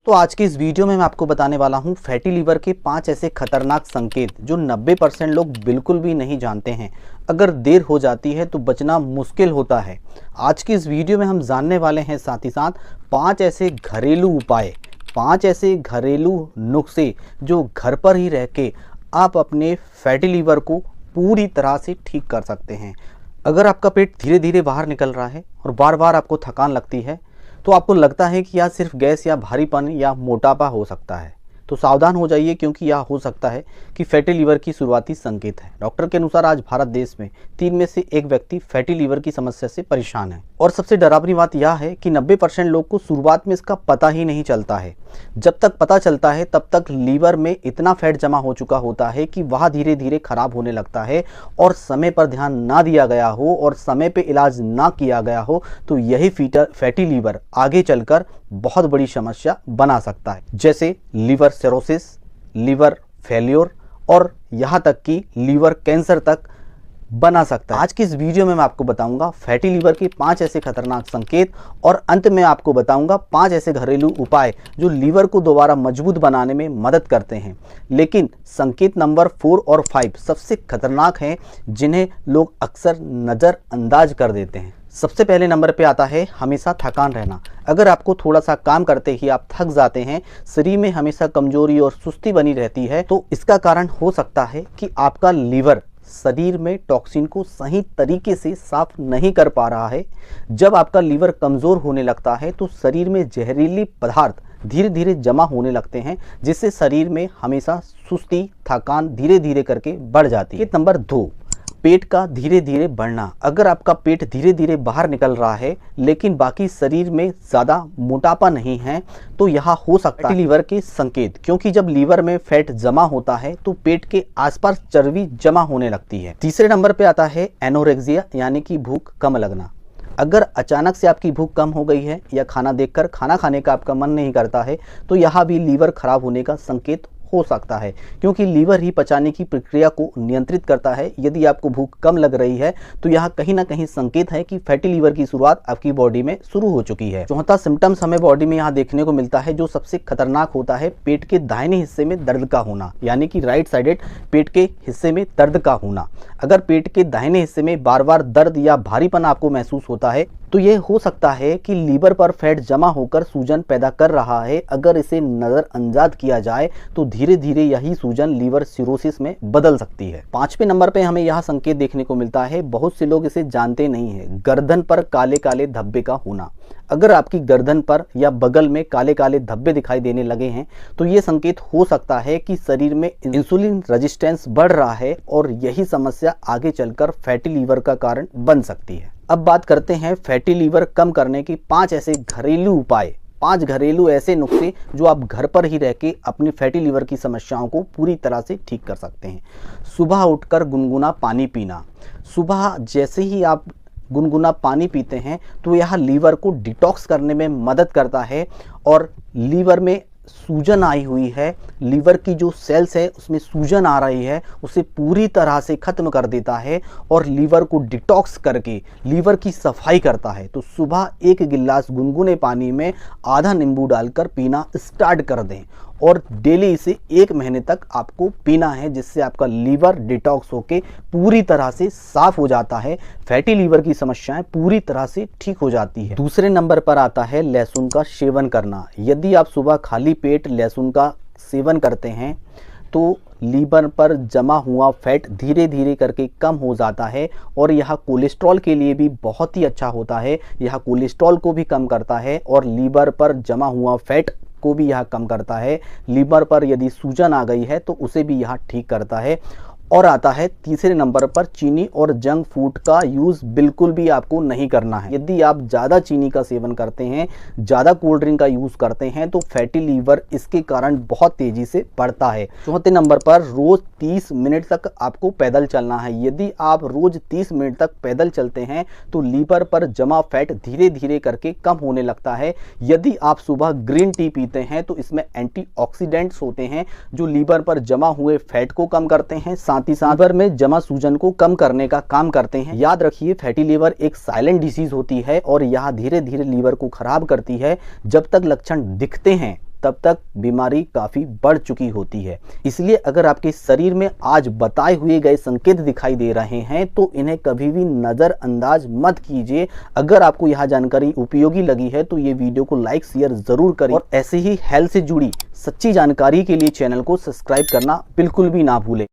तो आज की इस वीडियो में मैं आपको बताने वाला हूं फैटी लीवर के 5 ऐसे खतरनाक संकेत जो 90% लोग बिल्कुल भी नहीं जानते हैं। अगर देर हो जाती है तो बचना मुश्किल होता है। आज की इस वीडियो में हम जानने वाले हैं साथ ही साथ 5 ऐसे घरेलू उपाय, 5 ऐसे घरेलू नुस्खे जो घर पर ही रह के आप अपने फैटी लीवर को पूरी तरह से ठीक कर सकते हैं। अगर आपका पेट धीरे धीरे बाहर निकल रहा है और बार बार आपको थकान लगती है तो आपको लगता है कि यह सिर्फ गैस या भारीपन या मोटापा हो सकता है, तो सावधान हो जाइए क्योंकि यह हो सकता है कि फैटी लीवर की शुरुआती संकेत है। डॉक्टर के अनुसार आज भारत देश में 3 में से 1 व्यक्ति फैटी लीवर की समस्या से परेशान है। और सबसे डरावनी बात यह है कि 90% लोग को शुरुआत में इसका पता ही नहीं चलता है। जब तक पता चलता है तब तक लीवर में इतना फैट जमा हो चुका होता है कि वह धीरे धीरे खराब होने लगता है और समय पर ध्यान ना दिया गया हो और समय पे इलाज ना किया गया हो तो यही फैटी लीवर आगे चलकर बहुत बड़ी समस्या बना सकता है, जैसे लीवर सिरोसिस, लीवर फेल्योर और यहाँ तक कि लीवर कैंसर तक बना सकता है। आज की इस वीडियो में मैं आपको बताऊंगा फैटी लीवर के 5 ऐसे खतरनाक संकेत और अंत में आपको बताऊंगा 5 ऐसे घरेलू उपाय जो लीवर को दोबारा मजबूत बनाने में मदद करते हैं। लेकिन संकेत नंबर 4 और 5 सबसे खतरनाक हैं, जिन्हें लोग अक्सर नज़रअंदाज कर देते हैं। सबसे पहले नंबर पे आता है हमेशा थकान रहना। अगर आपको थोड़ा सा काम करते ही आप थक जाते हैं, शरीर में हमेशा कमजोरी और सुस्ती बनी रहती है, तो इसका कारण हो सकता है कि आपका लीवर शरीर में टॉक्सिन को सही तरीके से साफ नहीं कर पा रहा है। जब आपका लीवर कमज़ोर होने लगता है तो शरीर में जहरीली पदार्थ धीरे धीरे जमा होने लगते हैं, जिससे शरीर में हमेशा सुस्ती, थकान धीरे धीरे करके बढ़ जाती है। नंबर 2, पेट का धीरे धीरे बढ़ना। अगर आपका पेट धीरे धीरे बाहर निकल रहा है लेकिन बाकी शरीर में ज़्यादा मोटापा नहीं है तो यह हो सकता है लीवर के संकेत, क्योंकि जब लीवर में फैट जमा होता है तो पेट के आसपास चर्बी जमा होने लगती है। तीसरे नंबर पे आता है एनोरेक्सिया, यानी कि भूख कम लगना। अगर अचानक से आपकी भूख कम हो गई है या खाना देखकर खाना खाने का आपका मन नहीं करता है तो यह भी लीवर खराब होने का संकेत हो सकता है, क्योंकि लीवर ही पचाने की प्रक्रिया को नियंत्रित करता है। यदि आपको भूख कम लग रही है तो यह कहीं ना कहीं संकेत है कि फैटी लीवर की शुरुआत आपकी बॉडी में शुरू हो चुकी है। चौथा सिम्टम्स हमें बॉडी में यहाँ देखने को मिलता है जो सबसे खतरनाक होता है पेट के दाहिने हिस्से में दर्द का होना, यानी कि राइट साइडेड पेट के हिस्से में दर्द का होना। अगर पेट के दाहिने हिस्से में बार बार दर्द या भारीपन आपको महसूस होता है तो ये हो सकता है कि लीवर पर फैट जमा होकर सूजन पैदा कर रहा है। अगर इसे नज़रअंदाज किया जाए तो धीरे धीरे यही सूजन लीवर सिरोसिस में बदल सकती है। 5वें नंबर पे हमें यह संकेत देखने को मिलता है, बहुत से लोग इसे जानते नहीं है, गर्दन पर काले काले धब्बे का होना। अगर आपकी गर्दन पर या बगल में काले काले धब्बे दिखाई देने लगे हैं तो ये संकेत हो सकता है कि शरीर में इंसुलिन रेजिस्टेंस बढ़ रहा है और यही समस्या आगे चलकर फैटी लीवर का कारण बन सकती है। अब बात करते हैं फैटी लीवर कम करने की 5 ऐसे घरेलू उपाय, 5 घरेलू ऐसे नुस्खे जो आप घर पर ही रह के अपनी फैटी लीवर की समस्याओं को पूरी तरह से ठीक कर सकते हैं। सुबह उठकर गुनगुना पानी पीना। सुबह जैसे ही आप गुनगुना पानी पीते हैं तो यह लीवर को डिटॉक्स करने में मदद करता है और लीवर में सूजन आई हुई है, लीवर की जो सेल्स है उसमें सूजन आ रही है, उसे पूरी तरह से ख़त्म कर देता है और लीवर को डिटॉक्स करके लीवर की सफाई करता है। तो सुबह 1 गिलास गुनगुने पानी में आधा नींबू डालकर पीना स्टार्ट कर दें और डेली इसे 1 महीने तक आपको पीना है, जिससे आपका लीवर डिटॉक्स होके पूरी तरह से साफ हो जाता है। फैटी लीवर की समस्याएं पूरी तरह से ठीक हो जाती है। दूसरे नंबर पर आता है लहसुन का सेवन करना। यदि आप सुबह खाली पेट लहसुन का सेवन करते हैं तो लीवर पर जमा हुआ फैट धीरे धीरे करके कम हो जाता है और यह कोलेस्ट्रॉल के लिए भी बहुत ही अच्छा होता है। यह कोलेस्ट्रॉल को भी कम करता है और लीवर पर जमा हुआ फैट को भी यह कम करता है। लीवर पर यदि सूजन आ गई है तो उसे भी यह ठीक करता है। और आता है तीसरे नंबर पर चीनी और जंक फूड का यूज़ बिल्कुल भी आपको नहीं करना है। यदि आप ज़्यादा चीनी का सेवन करते हैं, ज़्यादा कोल्ड ड्रिंक का यूज़ करते हैं तो फैटी लीवर इसके कारण बहुत तेज़ी से बढ़ता है। चौथे नंबर पर रोज़ 30 मिनट तक आपको पैदल चलना है। यदि आप रोज़ 30 मिनट तक पैदल चलते हैं तो लीवर पर जमा फैट धीरे धीरे करके कम होने लगता है। यदि आप सुबह ग्रीन टी पीते हैं तो इसमें एंटीऑक्सीडेंट्स होते हैं जो लीवर पर जमा हुए फैट को कम करते हैं, साथ ही साथ लीवर में जमा सूजन को कम करने का काम करते हैं। याद रखिए, फैटी लीवर एक साइलेंट डिसीज होती है और यह धीरे धीरे लीवर को खराब करती है। जब तक लक्षण दिखते हैं तब तक बीमारी काफ़ी बढ़ चुकी होती है। इसलिए अगर आपके शरीर में आज बताए हुए गए संकेत दिखाई दे रहे हैं तो इन्हें कभी भी नज़रअंदाज मत कीजिए। अगर आपको यह जानकारी उपयोगी लगी है तो ये वीडियो को लाइक शेयर ज़रूर करें और ऐसे ही हेल्थ से जुड़ी सच्ची जानकारी के लिए चैनल को सब्सक्राइब करना बिल्कुल भी ना भूलें।